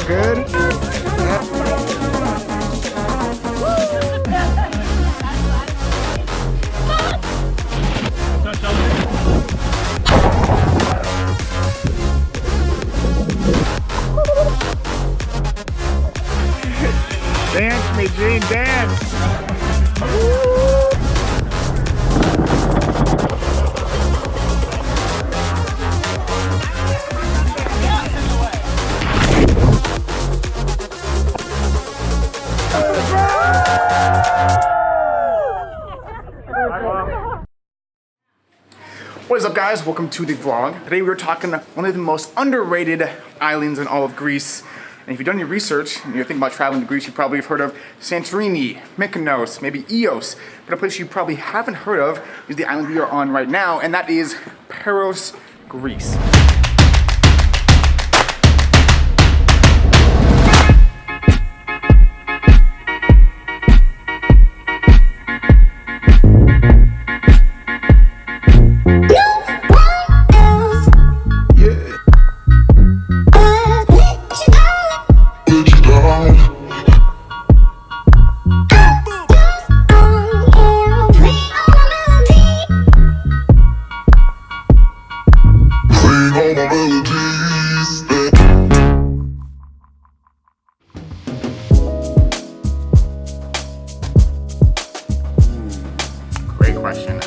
Good? Dance me, Gene, dance! What is up, guys? Welcome to the vlog. Today we're talking one of the most underrated islands in all of Greece. And if you've done your research and you're thinking about traveling to Greece, you probably have heard of Santorini, Mykonos, maybe Ios. But a place you probably haven't heard of is the island we are on right now, and that is Paros, Greece. Great question.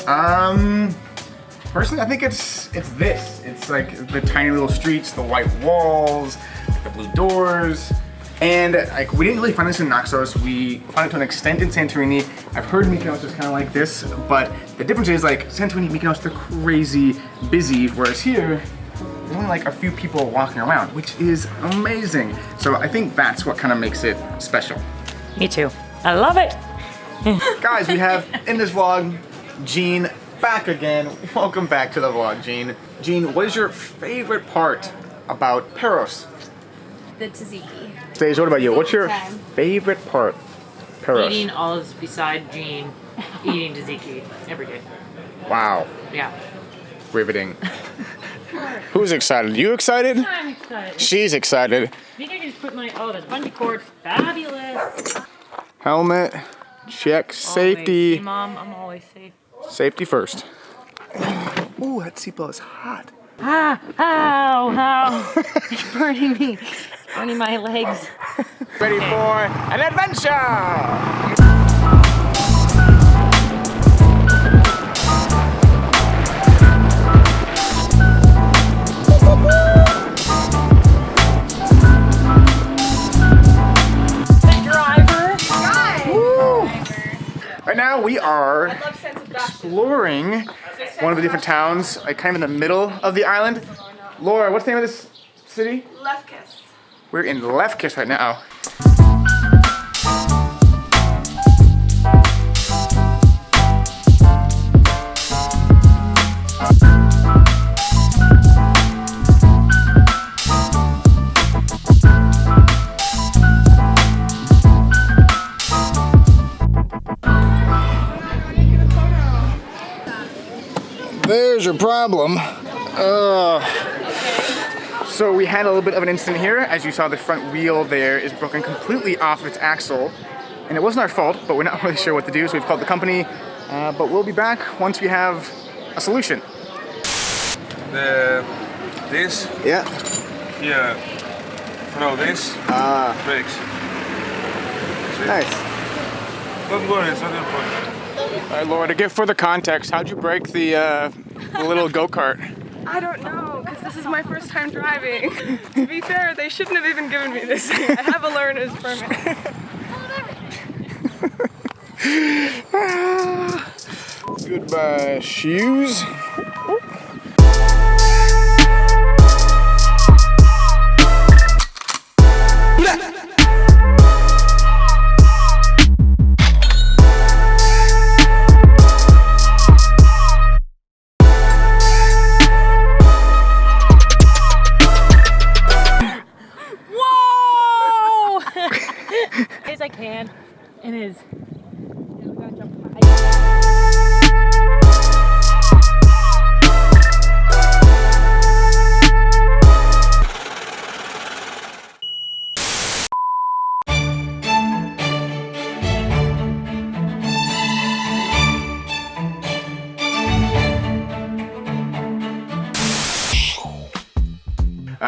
Personally, I think it's this. It's like the tiny little streets, the white walls, the blue doors. And like, we didn't really find this in Naxos. We found it to an extent in Santorini. I've heard Mykonos is kind of like this, but the difference is like Santorini, Mykonos, they're crazy busy, whereas here, there's only like a few people walking around, which is amazing. So I think that's what kind of makes it special. Me too. I love it. Guys, we have in this vlog, Jean back again. Welcome back to the vlog, Jean. Jean, what is your favorite part about Paros? The tzatziki. Stage, what about you? What's your favorite part? Paros. Eating olives beside Jean, eating tzatziki every day. Wow. Yeah. Riveting. Who's excited? You excited? I'm excited. She's excited. I think I can just put my, oh, there's bungee cord. Fabulous. Helmet, check, safety. Always. Mom, I'm always safe. Safety first. Ooh, that seatbelt is hot. Ah, ow, ow. It's burning me. It's burning my legs. Ready for an adventure! Right now we are exploring one of the different towns, like kind of in the middle of the island. Laura, what's the name of this city? Lefkis. We're in Lefkis right now. There's your problem. So we had a little bit of an incident here. As you saw, the front wheel there is broken completely off its axle. And it wasn't our fault, but we're not really sure what to do, so we've called the company. But we'll be back once we have a solution. This? Yeah. Here. Throw this. Brakes. Nice. Don't worry, it's not your fault. All right, Laura, to give further context, how'd you break the little go-kart? I don't know, because this is my first time driving. To be fair, they shouldn't have even given me this. I have a learner's permit. Goodbye, shoes. As I can, and is.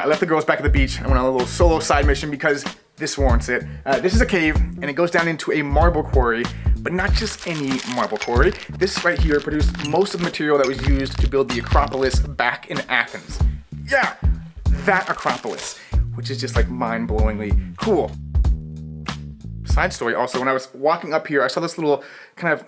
left the girls back at the beach. I went on a little solo side mission because this warrants it. This is a cave, and it goes down into a marble quarry, but not just any marble quarry. This right here produced most of the material that was used to build the Acropolis back in Athens. Yeah, that Acropolis, which is just like mind-blowingly cool. Side story also, when I was walking up here, I saw this little kind of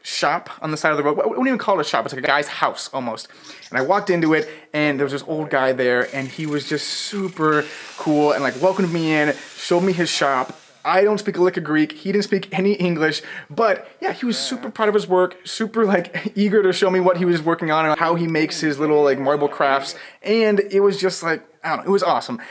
shop on the side of the road. I wouldn't even call it a shop, it's like a guy's house almost. And I walked into it, and there was this old guy there, and he was just super cool and like welcomed me in, showed me his shop. I don't speak a lick of Greek, he didn't speak any English, but yeah, he was super proud of his work, super like eager to show me what he was working on and how he makes his little like marble crafts, and it was just like, I don't know, it was awesome.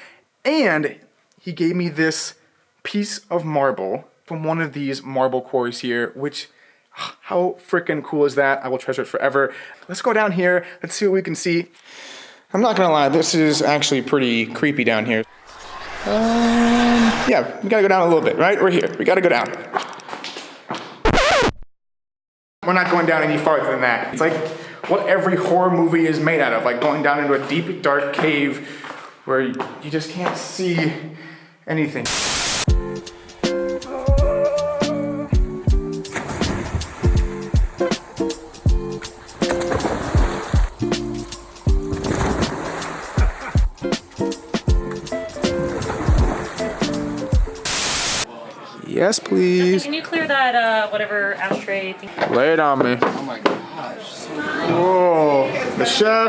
And he gave me this piece of marble from one of these marble quarries here, which, how freaking cool is that? I will treasure it forever. Let's go down here, let's see what we can see. I'm not gonna lie, this is actually pretty creepy down here. Yeah, we gotta go down a little bit, right? We're here, we gotta go down. We're not going down any farther than that. It's like what every horror movie is made out of, like going down into a deep, dark cave where you just can't see anything. Yes, please. Can you clear that whatever ashtray thing? Lay it on me. Oh my gosh. Whoa. The chef.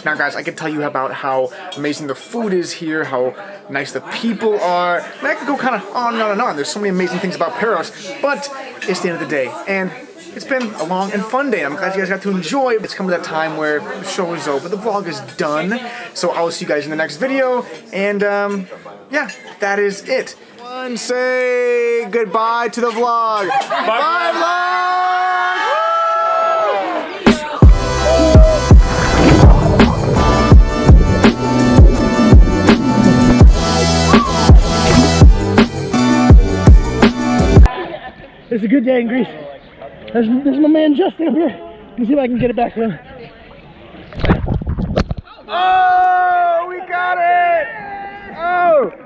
Now guys, I can tell you about how amazing the food is here, how nice the people are. And I could go kind of on and on and on. There's so many amazing things about Paros, but it's the end of the day. And it's been a long and fun day. I'm glad you guys got to enjoy. It's come to that time where the show is over, the vlog is done. So I will see you guys in the next video. And yeah, that is it. One, say goodbye to the vlog. Bye vlog! It's a good day in Greece. There's my man Justin up here. Let me see if I can get it back to him. Oh, we got it! Oh!